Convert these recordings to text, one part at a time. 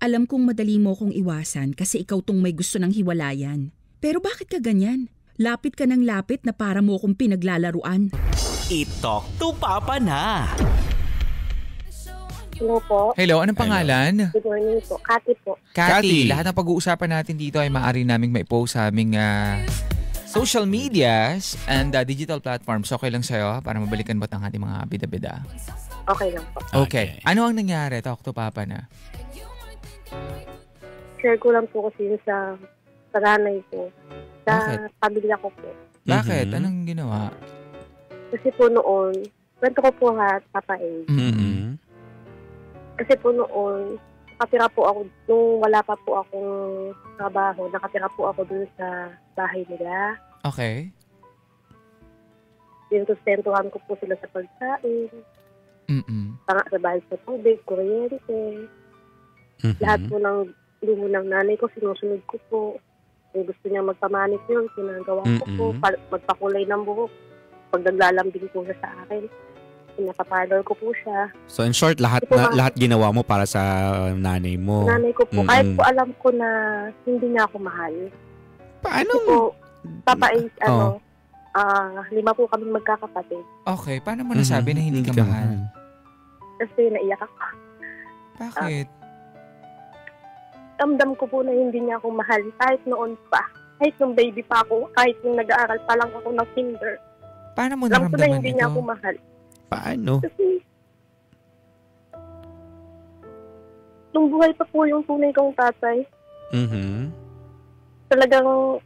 Alam kong madali mo kong iwasan kasi ikaw tong may gusto ng hiwalayan. Pero bakit ka ganyan? Lapit ka ng lapit na para mo kong pinaglalaruan. I-talk to Papa na. Hello po. Hello, anong pangalan? Good morning po. Kati po. Cathy, lahat ng pag-uusapan natin dito ay maaari naming maipost sa aming social medias and digital platforms. Okay lang sa'yo para mabalikan mo ang ating mga bida-bida? Okay lang po. Okay. Ano ang nangyari? Talk to Papa na. Share ko lang po kasi sa nanay ko. Sa pamilya ko po. Bakit? Anong ginawa? Kasi po noon, kwento ko po Papa A. Kasi po noon, nakatira po ako, nung wala pa po akong trabaho, nakatira po ako dun sa bahay nila. Okay. Sinusustentuhan ko po sila sa pagkain. Sa bahay sa tubig, kuryente. Lahat po ng luho ng nanay ko, sinusunod ko po. Kung gusto niya magpamanik yun, sinagawa ko po. Magpakulay ng buhok. Pag naglalambing po siya sa akin, pinapaparlor ko po siya. So in short, lahat ginawa mo para sa nanay mo? Nanay ko po. Kahit po alam ko na hindi niya ako mahal. Paano? Kasi po, Papa is, 5 po kami magkakapatid. Okay, paano mo nasabi na hindi ka mahal? Kasi naiyak ako. Bakit? Damdam ko po na hindi niya ako mahal. Kahit noon pa. Kahit nung baby pa ako. Kahit nung nag-aaral pa lang ako ng kinder. Paano mo naramdaman ito? Alam ko na hindi niya ako ito? mahal. Paano? Kasi nung buhay pa po yung tunay kong tatay, talagang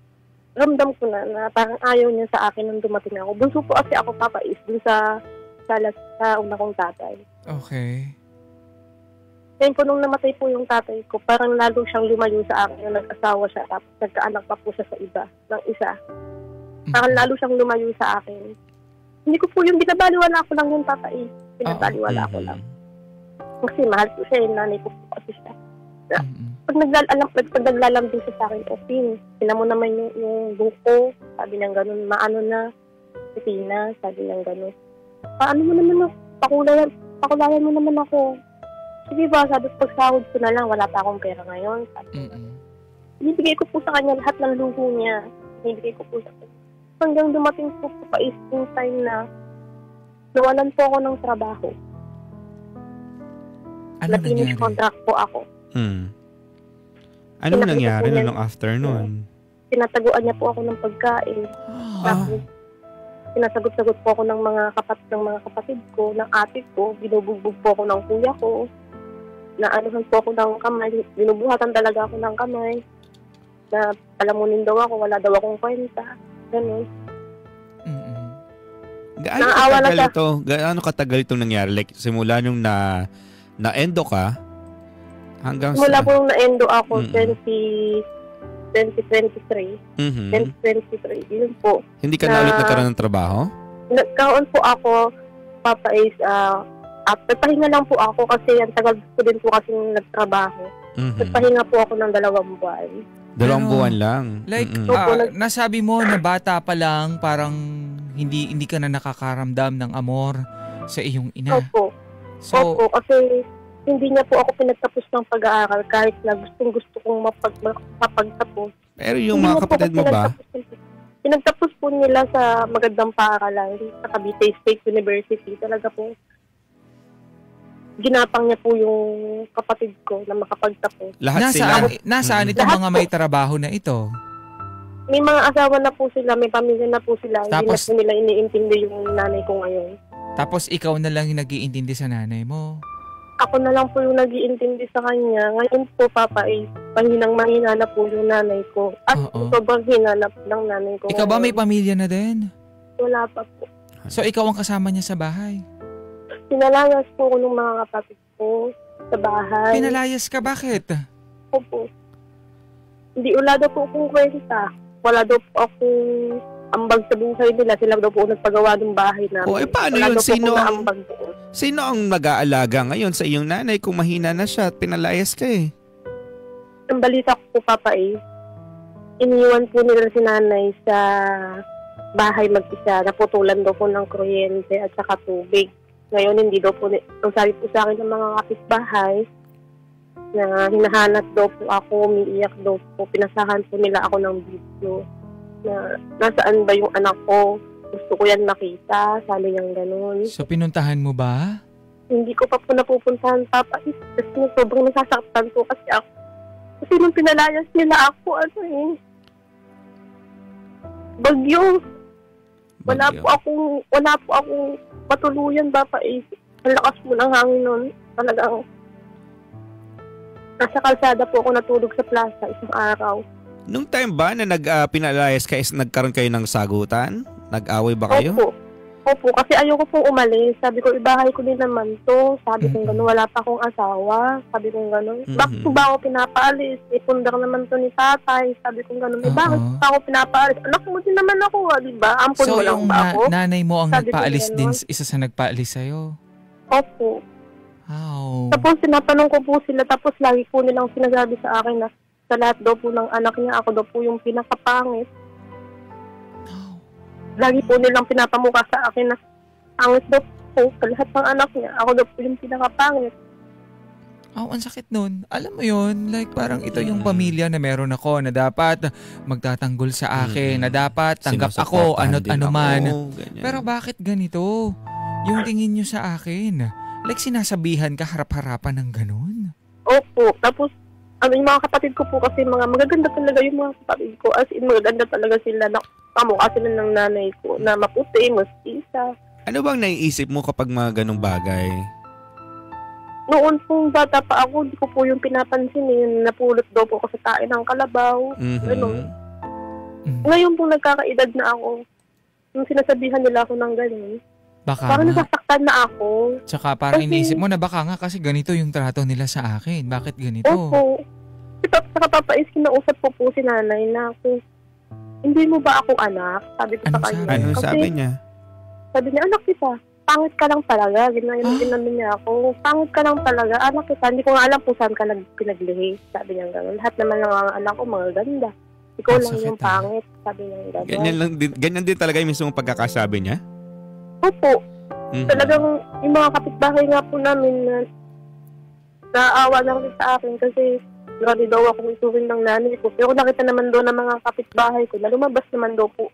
ramdam ko na parang ayaw niya sa akin nung dumating ako. Bunso po kasi ako, Papa, is dun sa una kong tatay. Okay. Ngayon po nung namatay po yung tatay ko, parang lalo siyang lumayo sa akin nung nag-asawa siya tapos nagkaanak pa po siya sa iba, ng isa. Parang lalo siyang lumayo sa akin. Hindi ko po yung binabaliwala ko lang yung tatay. Binabaliwala ko lang. Kasi mahal po siya, yung nanay ko po kasi siya. Pag naglalambing siya sa akin, sila mo naman yung buko, sabi niyang ganun, maano na, Tina, sabi niyang ganun. Paano mo naman, pakulayan mo naman ako. Sige ba, sabi ko, pagsahod ko na lang, wala pa akong pera ngayon. Binibigay ko po sa kanya lahat ng luho niya. Binibigay ko po sa kanya. Hanggang dumating po pa yung time na nawalan po ako ng trabaho. Na-finish contract po ako. Ano nangyari nung afternoon? Tinataguan niya po ako ng pagkain. Tapos, sinasagot-sagot po ako ng mga kapatid ko, ng ate ko. Binubugbog po ako ng kuya ko. Naanuhan po ako ng kamay. Binubuhatan talaga ako ng kamay. Na palamunin daw ako, wala daw akong kwenta. Ganun. Gaano katagal itong nangyari? Like, simula nung na-endo ka, hanggang simula po nung na-endo ako, 2023. 2023, yun po. Hindi ka na ulit nagkaroon ng trabaho? Nagkaroon po ako, Papa is, after pahinga lang po ako kasi ang tagal ko din po kasi nagtrabaho. Nagpahinga po ako ng 2 buwan. 2 buwan lang? Like, nasabi mo na bata pa lang, parang hindi ka na nakakaramdam ng amor sa iyong ina. Opo. Opo, kasi hindi niya po ako pinagtapos ng pag-aaral kahit na gusto kong mapagtapos. Pero yung mga kapatid mo ba? Pinagtapos po nila sa magandang paaralan sa Cavite State University. Talaga po, ginapang niya po yung kapatid ko na makapagtapos. Nasaan itong mga may trabaho na ito? May mga asawa na po sila, may pamilya na po sila. Tapos, hindi na po nila iniintindi yung nanay ko ngayon. Tapos ikaw na lang yung nag-iintindi sa nanay mo? Ako na lang po yung nag-iintindi sa kanya. Ngayon po, Papa, pahinang-mahina na po yung nanay ko. At sobrang hina na po ng nanay ko. Ikaw ba may pamilya na din? Wala pa po. So ikaw ang kasama niya sa bahay? Pinalayas po ko ng mga kapatid ko sa bahay. Pinalayas ka? Bakit? Opo. Hindi wala daw po akong kwenta. Wala daw po akong ambag sa buhay nila. Sila daw po nagpagawa ng bahay namin. Paano wala yun? Sino ang mag-aalaga ngayon sa iyong nanay kung mahina na siya at pinalayas ka eh? Ang balita ko po, Papa, iniwan po nila si nanay sa bahay mag-isa. Naputulan daw po ng kuryente at saka tubig. Ngayon, hindi daw po, ang sabi po sa akin ng mga kapitbahay, na hinahanap daw po ako, umiiyak daw po. Pinasahan po nila ako ng video na nasaan ba yung anak ko. Gusto ko yan makita, sabi niyang ganun. So, pinuntahan mo ba? Hindi ko pa po napupuntahan, Papa Is, kasi sobrang nasasaktan po kasi ako. Kasi nung pinalayas nila ako, bagyo. Wala po akong matuluyan, Papa Is. Ang lakas po ng hangin nun. Talagang nasa kalsada po ako natulog sa plaza isang araw. Nung time ba na pinalayas ka is nagkaroon kayo ng sagutan? Nag-away ba kayo? Opo, kasi ayoko pong umalis. Sabi ko, ibahay ko din naman to. Sabi ko gano'n, wala pa akong asawa. Sabi ko gano'n, bakit ko ba ako pinapaalis? Pundar naman to ni tatay. Sabi ko gano'n, bakit pa ako pinapaalis? Anak mo din naman ako, di ba? Ampun mo lang ba ako? So, yung nanay mo ang Sabi nagpaalis ko din, gano'n. isa sa nagpaalis sa'yo? Opo. Wow. Tapos sinatanong ko po sila, tapos lagi po nilang sinasabi sa akin na sa lahat daw po ng anak niya, ako daw po yung pinakapangit. Lagi po nilang pinapamukha sa akin na pangit daw po sa lahat ng anak niya, ako daw po yung pinakapangit. Ang sakit nun. Alam mo yun, like parang ito yung pamilya na meron ako na dapat magtatanggol sa akin, na dapat tanggap ako, ano't ano man. Pero bakit ganito? Yung tingin nyo sa akin, like sinasabihan ka harap-harapan ng ganun? Opo, tapos yung mga kapatid ko po kasi mga magaganda talaga yung mga kapatid ko. As in, magaganda talaga sila. Kamukha sila ng nanay ko na maputi, mustisa. Ano bang naiisip mo kapag mga ganong bagay? Noon pong bata pa ako, hindi ko po yung pinapansin. Napulot daw po ako sa tae ng kalabaw. Ganun. Ngayon pong nagkakaedad na ako, yung sinasabihan nila ako ng ganun, Baka parang nga. nasasaktan na ako. Tsaka parang Kasi- iniisip mo na baka nga kasi ganito yung trato nila sa akin. Bakit ganito? Opo. Saka papais, kinausap ko po si nanay na ako, hindi mo ba ako anak? Sabi ko sa Anong kanya. sabi? Ano Kasi sabi niya? sabi niya, anak kita, pangit ka lang talaga. Ginano niya ako, pangit ka lang talaga. Anak kita, hindi ko nga alam kung saan ka pinaglihi. Sabi niya gano'n. Lahat naman ng mga anak ko, mga ganda. Ikaw Ang lang sakit, yung pangit. Sabi niya gano'n. Ganyan din talaga yung mismong pagkakasabi niya? Opo. Talagang yung mga kapitbahay nga po namin na naawa lang din sa akin kasi grabe daw akong ituring ng nanay ko. Pero nakita naman doon ng mga kapitbahay ko na lumabas naman daw po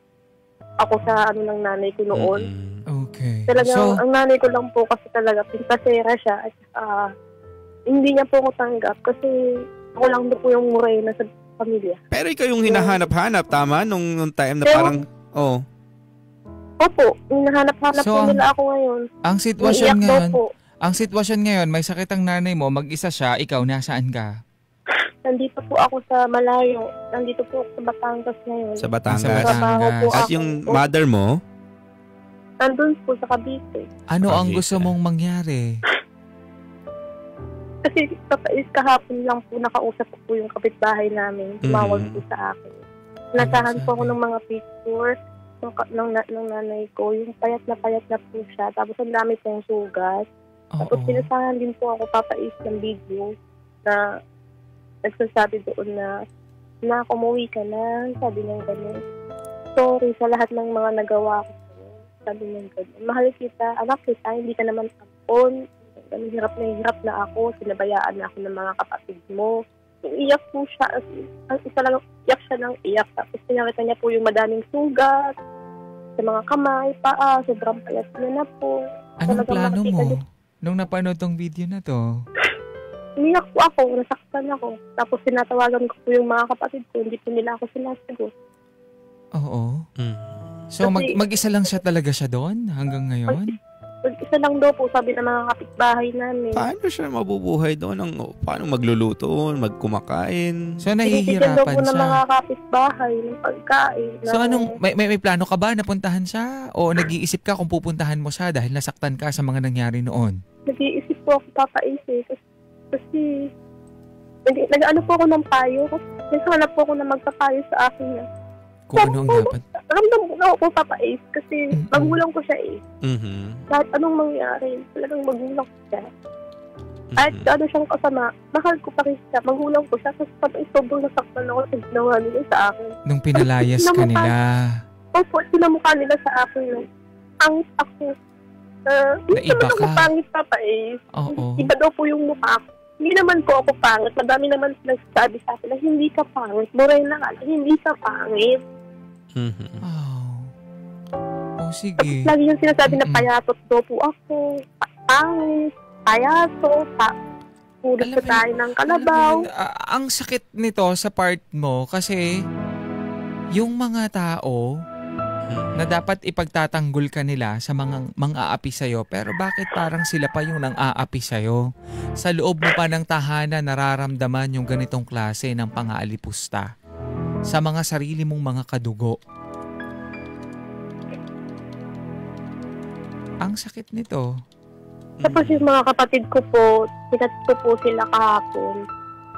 ako sa ng nanay ko noon. Okay. Talagang So, ang nanay ko lang po kasi talaga pintasera siya at hindi niya po ako tanggap kasi ako lang daw po yung morena sa pamilya. Pero ikaw yung hinahanap-hanap, tama? Nung time na Pero- parang, Opo, hinahanap-hanap So, po nila ako ngayon. ang sitwasyon Umiiyak daw ngayon, po. may sakit ang nanay mo, mag-isa siya, ikaw nasaan ka? Nandito po ako sa malayo. Nandito po ako sa Batangas ngayon. sa Batangas. Sa Batangas. Trabaho po At ako. yung mother mo, Nandun po sa Cavite. Ano ang Cavite. gusto mong mangyari? Kasi papais kahapon lang po nakausap ko po yung kapitbahay namin. Tumawag po sa akin. Nasahan po ako ng mga picture ng nanay ko. Yung payat na po siya. Tapos ang dami pong sugat. Tapos pinasahan din po ako papais ng video na nagsasabi doon na umuwi ka na. Sabi niya gano'n. Sorry sa lahat ng mga nagawa ko. Sabi niya gano'n. Mahal kita, anak kita, hindi ka naman ampon. Hirap na ako. Sinabayaan na ako ng mga kapatid mo. Iyak po siya. Ang isa lang, iyak siya ng iyak. Tapos pinakita niya po yung madaming sugat sa mga kamay, paa. Sobrang payat niya na po. Anong Talagang plano makikita mo niyo. nung napanood tong video na to? Umiyak po ako, nasaktan ako. Tapos sinatawagan ko po yung mga kapatid ko. Hindi po nila ako sinasagot. Oo. So, Kasi- mag-isa lang siya talaga siya doon hanggang ngayon? Isa lang daw po, sabi ng mga kapitbahay namin. paano siya mabubuhay doon? Paano magluluto, magkumakain? Tinitigan So, daw nahihirapan po ng siya. mga kapitbahay ng pagkain. So, may plano ka ba na puntahan siya? O nag-iisip ka kung pupuntahan mo siya dahil nasaktan ka sa mga nangyari noon? Nag-iisip po ako papaisip. Kasi nag-ano po ako ng payo. Naghanap po ako na magpapayo sa akin. Kung ano ang dapat? Ramdam ko na ako papais kasi magulang ko siya eh. Kahit anong mangyari, talagang magulang ko siya. Kahit ano siyang kasama, mahal ko pa rin siya. Magulang ko siya kasi patay sobrang nasaktan ako sa ginawa nila sa akin. Nung pinalayas ka nila. Opo, sinamukha nila sa akin nung pangit ako. Hindi Naiba naman ako ka? pangit papais. Oo. Iba daw po yung mukha ko. Hindi naman po ako pangit. Madami naman nagsasabi sa akin na hindi ka pangit. Morena ka, hindi ka pangit. Oh, sige. Lagi yung sinasabi na payatot daw po ako. Pangit, payato, pulit ko tayo ng kalabaw. Ang sakit nito sa part mo kasi yung mga tao na dapat ipagtatanggol ka nila sa mga mang-aapi sa'yo, pero bakit parang sila pa yung nang-aapi sa'yo? Sa loob mo pa ng tahanan, nararamdaman yung ganitong klase ng pang-aalipusta sa mga sarili mong mga kadugo. Ang sakit nito. Tapos yung mga kapatid ko po, sinat ko po sila kahapon.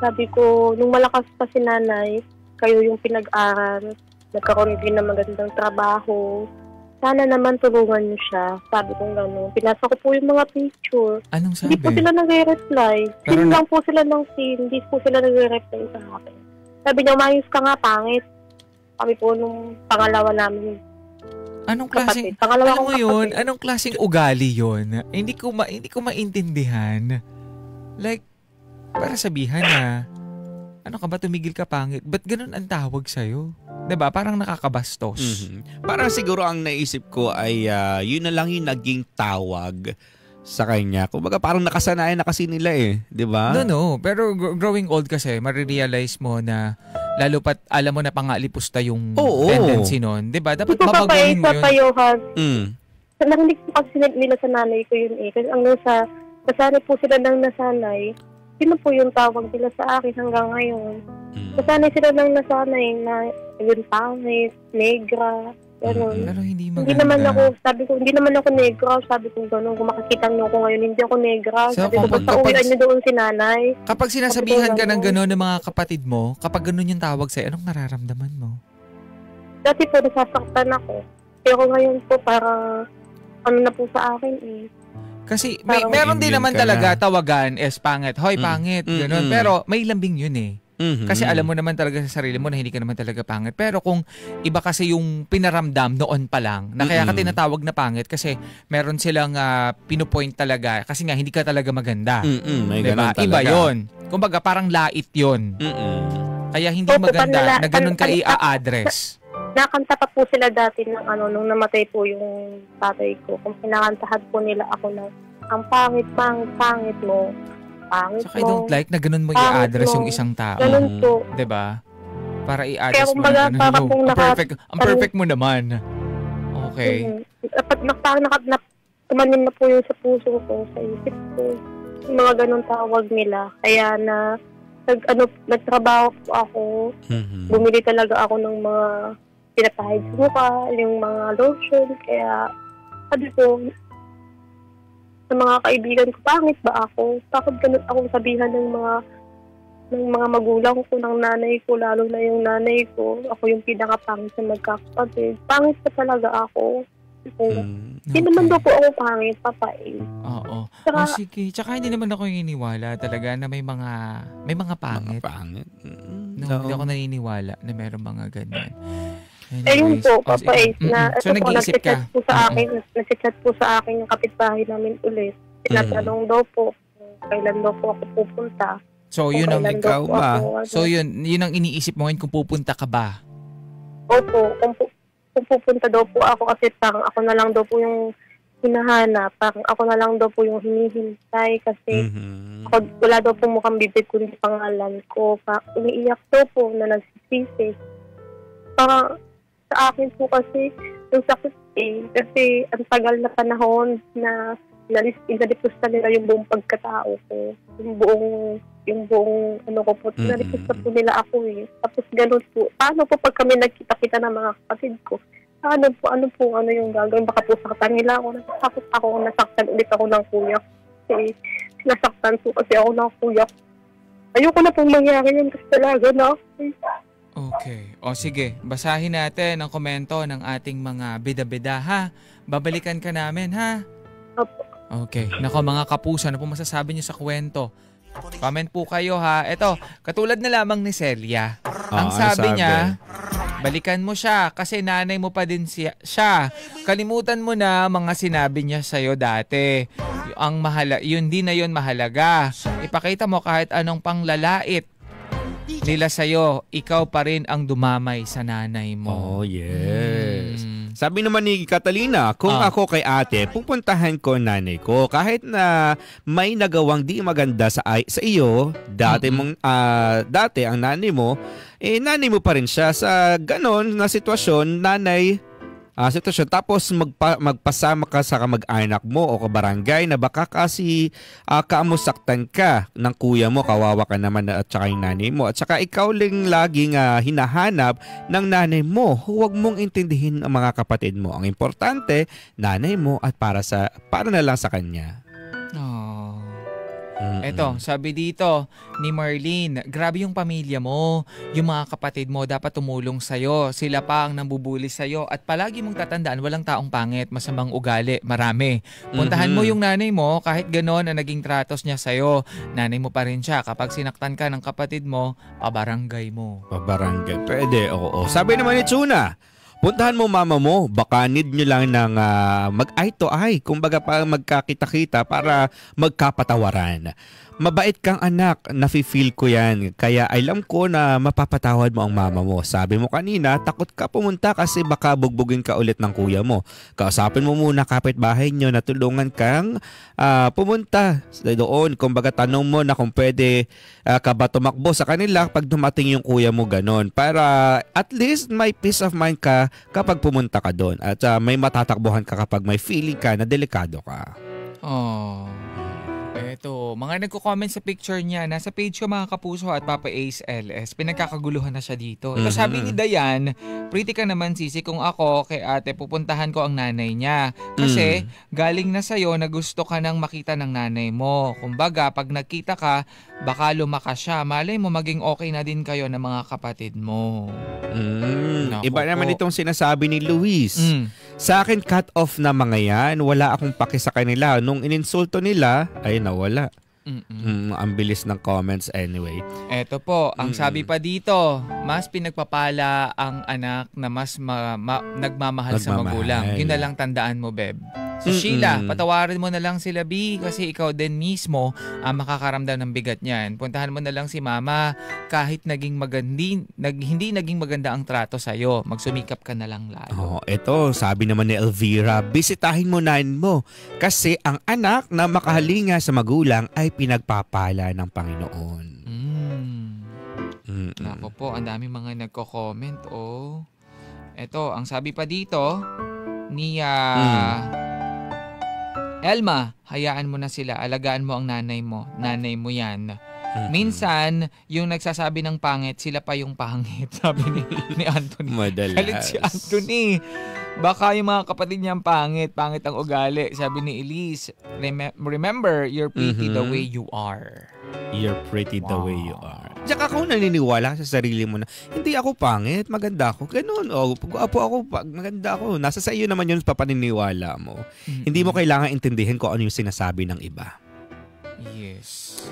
Sabi ko, nung malakas pa si nanay, kayo yung pinag-aral, nagkaroon din ng magandang trabaho. Sana naman tulungan niyo siya. Sabi kong gano'n. Pinasa ko po yung mga picture. Anong sabi? Hindi po sila nag-reply. Sin lang po sila ng sin. Hindi po sila nag-reply sa akin. Sabi niya, umayos ka nga, pangit. Kami po nung pangalawa namin. Anong klaseng, alam mo yun, anong klaseng ugali yun? Hindi ko maintindihan. Like, para sabihan na, ano ka ba, tumigil ka pangit? Ba't ganun ang tawag sa'yo? Diba? Parang nakakabastos. Parang siguro ang naisip ko ay yun na lang yung naging tawag sa kanya. Kumbaga parang nakasanayan na kasi nila diba? No. Pero growing old kasi, marirealize mo na lalo pat alam mo na pangalipusta yung tendency nun. Diba? Dapat mabaguhin mo yun. Narinig po kasi nila sa nanay ko yun Kasi hanggang nasanay po sila ng nasanay. Sino po yung tawag nila sa akin hanggang ngayon? Nasanay sila ng nasanay na yun pangit, negra, gano'n. Pero hindi maganda. Hindi naman ako negra. Sabi ko gano'n, kung makikita niyo ako ngayon, hindi ako negra. So, sabi ko, basta uwian niyo doon si nanay. Kapag sinasabihan ka ng gano'n ng mga kapatid mo, kapag gano'n yung tawag sa'yo, anong nararamdaman mo? Dati po, nasasaktan ako. Pero ngayon po, parang na po sa akin Kasi meron din naman talaga tawagan pangit. Hoy, pangit. Ganun. Pero may lambing yun Kasi alam mo naman talaga sa sarili mo na hindi ka naman talaga pangit. Pero kung iba kasi yung pinaramdam noon pa lang, na kaya ka tinatawag na pangit kasi meron silang pinupoint talaga kasi nga hindi ka talaga maganda. Diba? Iba yun. Kumbaga parang lait yun. Kaya hindi maganda na ganun ka i-address. Nakanta pa po sila dati ng nung namatay po yung tatay ko. Kung pinakantahan po nila ako na ang pangit mo. Pangit so, I don't like na ganun mo i-address yung isang tao. Ganun po. Diba? Para i-address mo na ganun. Ang perfect mo naman. Okay. Dapat tumanim na po yung sa puso ko, sa isip ko. Yung mga ganun tawag nila. Kaya nagtrabaho po ako. Bumili talaga ako ng mga pinapahid sa mukha, yung mga lotion. Kaya, sabi ko, sa mga kaibigan ko, pangit ba ako? Bakit ganun akong sabihan ng mga magulang ko, ng nanay ko, lalo na yung nanay ko. Ako yung pinakapangit sa magkakapatid. Pangit pa talaga ako. Hindi naman daw po ako pangit, papain. Oo. Sige. Tsaka hindi naman ako iniwala talaga na may mga pangit. Mga pangit. No, hindi ako naniniwala na mayroong mga ganyan. Ayun po, Papa Ace, na so nag-iisip ka? Nag-chat po sa akin yung kapitbahay namin ulit. Tinatanong daw po, kailan daw po ako pupunta. So yun ang ikaw ba? So yun ang iniisip mo ngayon kung pupunta ka ba? Opo, kung pupunta daw po ako kasi parang ako na lang daw po yung hinahanap. Parang ako na lang daw po yung hinihintay kasi wala daw po mukhang bibig kundi pangalan ko. Umiiyak daw po na nagsisisi. Parang sa akin po kasi yung sakit kasi ang tagal na panahon na inalipusta nila yung buong pagkatao ko. Yung buong ko po, inalipusta po nila ako Tapos ganun po. Paano po pag kami nagkita-kita ng mga kapatid ko? Ano yung gagawin? Baka po saktan nila ako. Nasaktan ulit ako ng kuya. Kasi sinasaktan po kasi ako ng kuya. Ayoko na pong mangyari yun kasi talaga na Okay. O sige, basahin natin ang komento ng ating mga bida-bida ha. Babalikan ka namin ha. Opo. Okay. Nako mga kapuso, ano po masasabi niyo sa kwento? Comment po kayo ha. Ito, katulad na lamang ni Celia. Ang sabi niya, balikan mo siya kasi nanay mo pa din siya. Kalimutan mo na mga sinabi niya sa'yo dati. yun din na yun mahalaga. Ipakita mo kahit anong panglalait nila sa'yo, ikaw pa rin ang dumamay sa nanay mo. Oh, yes. Sabi naman ni Catalina, kung ako kay ate, pupuntahan ko nanay ko. Kahit na may nagawang di maganda sa iyo, dati ang nanay mo, nanay mo pa rin siya. Sa ganon na sitwasyon, tapos magpasama ka sa kamag-anak mo o kabarangay na baka kasi kaamusaktan ka ng kuya mo, kawawa ka naman at saka yung nanay mo. At saka ikaw lang laging hinahanap ng nanay mo. Huwag mong intindihin ang mga kapatid mo. Ang importante, nanay mo at para na lang sa kanya. Oh. Eto, sabi dito ni Marlene, grabe yung pamilya mo, yung mga kapatid mo dapat tumulong sa'yo, sila pa ang nambubuli sa'yo at palagi mong tatandaan walang taong pangit, masamang ugali, marami. Puntahan mo yung nanay mo kahit ganon na naging tratos niya sa'yo, nanay mo pa rin siya. Kapag sinaktan ka ng kapatid mo, pabarangay mo. Pabarangay, pwede, oo. Sabi naman ni Chuna, puntahan mo mama mo, baka need nyo lang ng mag-eye to eye, kumbaga pa magkakita-kita para magkapatawaran. Mabait kang anak, nafe-feel ko yan. Kaya alam ko na mapapatawad mo ang mama mo. Sabi mo kanina, takot ka pumunta kasi baka bugbugin ka ulit ng kuya mo. Kausapin mo muna kapitbahay nyo na tulungan kang pumunta doon. Kumbaga tanong mo na kung pwede ka ba tumakbo sa kanila pag dumating yung kuya mo ganon. Para at least may peace of mind ka kapag pumunta ka doon. At may matatakbuhan ka kapag may feeling ka na delikado ka. Oh. Eto, mga nagko-comment sa picture niya, nasa page ko mga kapuso at Papa Ace LS, pinagkakaguluhan na siya dito. Ito sabi ni Dayan, pretty ka naman sisi kung ako kay ate pupuntahan ko ang nanay niya. Kasi galing na sa'yo na gusto ka nang makita ng nanay mo. Kumbaga, pag nagkita ka, baka lumakas siya. Malay mo maging okay na din kayo ng mga kapatid mo. Iba naman itong sinasabi ni Luis. Sa akin, cut off na mga yan. Wala akong paki sa kanila. Nung ininsulto nila, ay nawala. Ang bilis ng comments anyway. Eto po, ang sabi pa dito, mas pinagpapala ang anak na mas nagmamahal sa magulang. Yun na lang tandaan mo, Beb. So Sheila, patawarin mo na lang sila B kasi ikaw din mismo ang makakaramdam ng bigat niyan. Puntahan mo na lang si mama kahit hindi naging maganda ang trato sa'yo. Magsumikap ka na lang lalo. Eto, sabi naman ni Elvira, bisitahin mo nan mo kasi ang anak na makahalinga sa magulang ay pinagpapala ng Panginoon. Nako po, ang dami mga nagko-comment. Eto, ang sabi pa dito ni Elma, hayaan mo na sila. Alagaan mo ang nanay mo. Nanay mo yan. Minsan, yung nagsasabi ng pangit, sila pa yung pangit. Sabi ni Anthony. Madalas. Galit si Anthony. Baka yung mga kapatid niyang pangit ang ugali. Sabi ni Elise, remember, you're pretty the way you are. You're pretty the way you are. Tsaka kung naniniwala sa sarili mo na, hindi ako pangit, maganda ako. Ganun. Ako, maganda ako. Nasa sa iyo naman yun papaniniwala mo. Hindi mo kailangan intindihin kung ano yung sinasabi ng iba. Yes.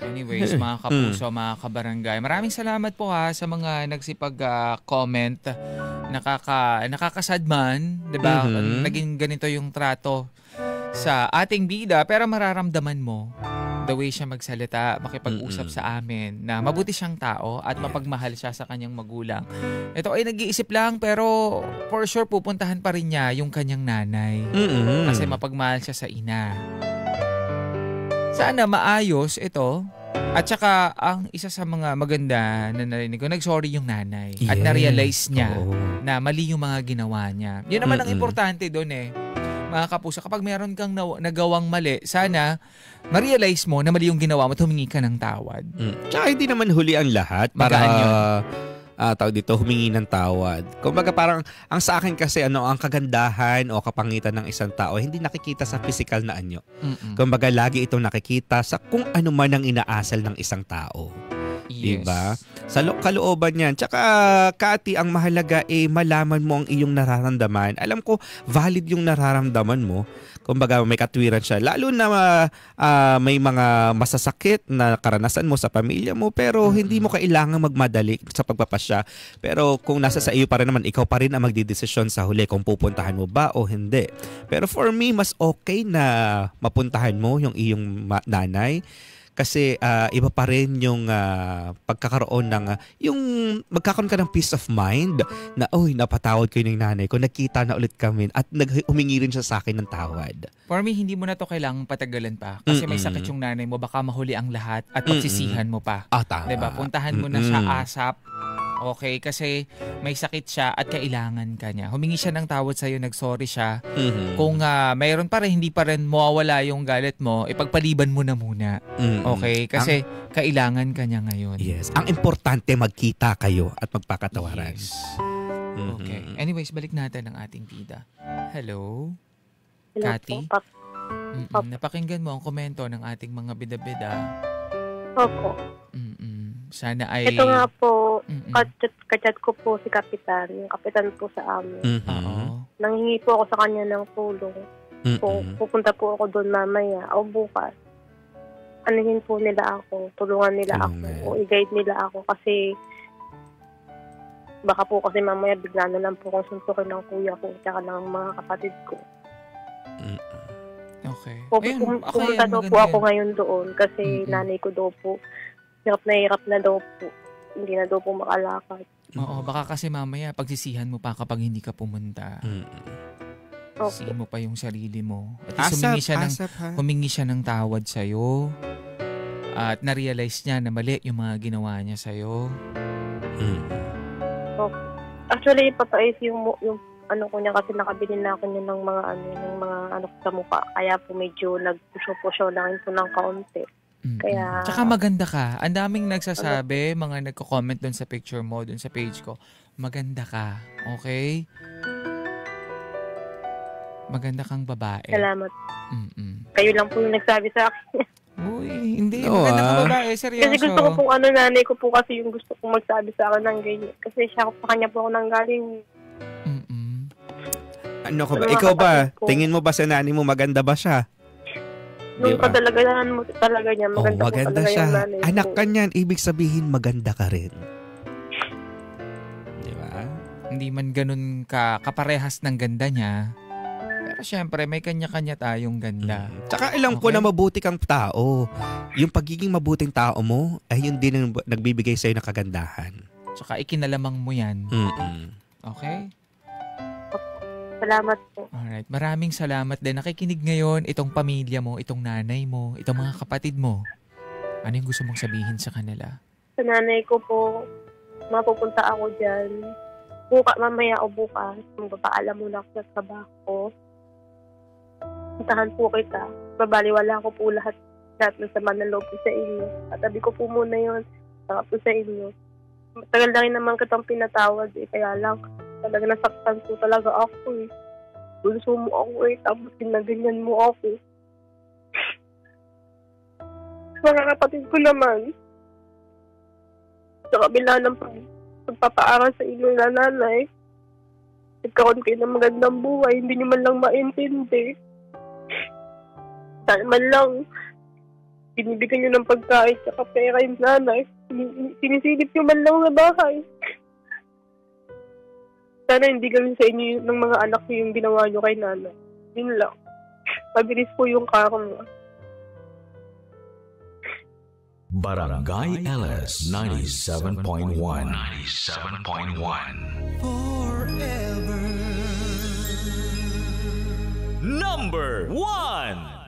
Anyways, mga kapuso, mga kabarangay, maraming salamat po sa mga nagsipag-comment. Nakakasad man, 'di ba? Naging ganito yung trato sa ating bida, pero mararamdaman mo the way siya magsalita, makipag-usap sa amin na mabuti siyang tao at mapagmahal siya sa kanyang magulang. Ito ay nag-iisip lang pero for sure pupuntahan pa rin niya yung kanyang nanay. Kasi mapagmahal siya sa ina. Sana maayos ito. At saka, ang isa sa mga maganda na narinig ko, nag-sorry yung nanay. At na-realize niya na mali yung mga ginawa niya. Yun naman ang importante doon mga kapuso. Kapag meron kang nagawang mali, sana ma-realize mo na mali yung ginawa mo at humingi ka ng tawad. Tsaka hindi naman huli ang lahat para tawag dito, humingi ng tawad. Kumbaga parang ang sa akin kasi ang kagandahan o kapangitan ng isang tao hindi nakikita sa physical na anyo. Kumbaga lagi itong nakikita sa kung ano man ang inaasal ng isang tao. Yes. Diba? Sa kalooban yan. Tsaka, Kati, ang mahalaga malaman mo ang iyong nararamdaman. Alam ko, valid yung nararamdaman mo. Kumbaga, may katwiran siya. Lalo na may mga masasakit na karanasan mo sa pamilya mo, pero hindi mo kailangan magmadali sa pagpapasya. Pero kung nasa sa iyo pa rin naman, ikaw pa rin ang magdidesisyon sa huli kung pupuntahan mo ba o hindi. Pero for me, mas okay na mapuntahan mo yung iyong nanay. Kasi iba pa rin yung pagkakaroon ng, yung magkakaroon ka ng peace of mind na, napatawad ko yung nanay ko, nagkita na ulit kami at humingi rin siya sa akin ng tawad. For me, hindi mo na to kailangang patagalan pa. Kasi may sakit yung nanay mo, baka mahuli ang lahat at pagsisihan mo pa. Tama. Diba? Puntahan mo na siya ASAP. Okay, kasi may sakit siya at kailangan ka niya. Humingi siya ng tawad sa'yo, nag-sorry siya. Kung mayroon pa rin, hindi pa rin mawawala yung galit mo, ipagpaliban mo na muna. Okay, kasi kailangan ka niya ngayon. Yes, ang importante magkita kayo at magpakatawaran. Yes. Okay. Anyways, balik natin ang ating bida. Hello? Kati? Napakinggan mo ang komento ng ating mga bida-bida. Opo. Sana ay... Ito nga po, kachat ko po si Kapitan. Yung Kapitan po sa amin. Nanghingi po ako sa kanya ng tulong. Pupunta po ako doon mamaya o bukas. Anuhin po nila ako, tulungan nila ako, o i-guide nila ako kasi baka po kasi mamaya bigla na lang po akong suntukin ng kuya ko tsaka ng mga kapatid ko. Okay. Pupunta daw po ako ngayon doon kasi nanay ko daw po hirap na daw po. Hindi na daw po makalakad. Oo, baka kasi mamaya pagsisihan mo pa kapag hindi ka pumunta. Sisihin mo pa yung sarili mo. At humingi siya ng tawad sa'yo. At na-realize niya na mali yung mga ginawa niya sa'yo. Actually, papais yung ano ko niya kasi nakabili na ako niya ng mga ano sa mukha. Kaya po medyo nagpusyo-pusyo lang po ng kaunti. Kaya... Tsaka maganda ka. Ang daming nagsasabi, mga nagko-comment doon sa picture mo, doon sa page ko. Maganda ka. Okay? Maganda kang babae. Salamat. Kayo lang po yung nagsabi sa akin. Uy, hindi. Maganda kang babae. Seryoso. Kasi gusto ko pong nanay ko po kasi yung gusto kong magsabi sa akin ng ganyan. Kasi sa kanya po ako nanggaling. Ano ka ba? Ikaw ba? Tingin mo ba sa nanay mo maganda ba siya? Nung kadalagahan mo talaga niya, maganda po talaga siya. Yung nanay ko. Anak ka niyan, ibig sabihin maganda ka rin. Di ba? Hindi man ganun kaparehas ng ganda niya. Pero syempre, may kanya-kanya tayong ganda. Tsaka alam ko na mabuti kang tao. Yung pagiging mabuting tao mo, ay yun din ang nagbibigay sa'yo ng kagandahan. Tsaka ikinalamang mo yan. Okay? Salamat po. Alright. Maraming salamat din. Nakikinig ngayon itong pamilya mo, itong nanay mo, itong mga kapatid mo. Ano yung gusto mong sabihin sa kanila? Sa nanay ko po, mapupunta ako dyan. Mamaya o bukas, magpapaalam muna ako sa trabaho. Puntahan po kita. Babaliwala ko po lahat ng sama ng loob ko sa inyo. Katabi ko po muna yun. Saka po sa inyo. Matagal na rin naman kitang pinatawad kaya lang talaga nasaktan po talaga ako Gusto mo ako tapos ginaganyan mo ako. Mga kapatid ko naman, sa kabila ng pagpapaaral sa inyong nanay, nagkaroon kayo ng magandang buhay, hindi nyo man lang maintindi. Dahil man lang, binibigyan nyo ng pagkain at pera yung nanay, sinisilip nyo man lang sa bahay. Sana hindi gawin sa inyo ng mga anak nyo yung ginawa nyo kay nanay. Yun lang. Mabilis po yung karma. Barangay LS 97.1 Forever. Number 1.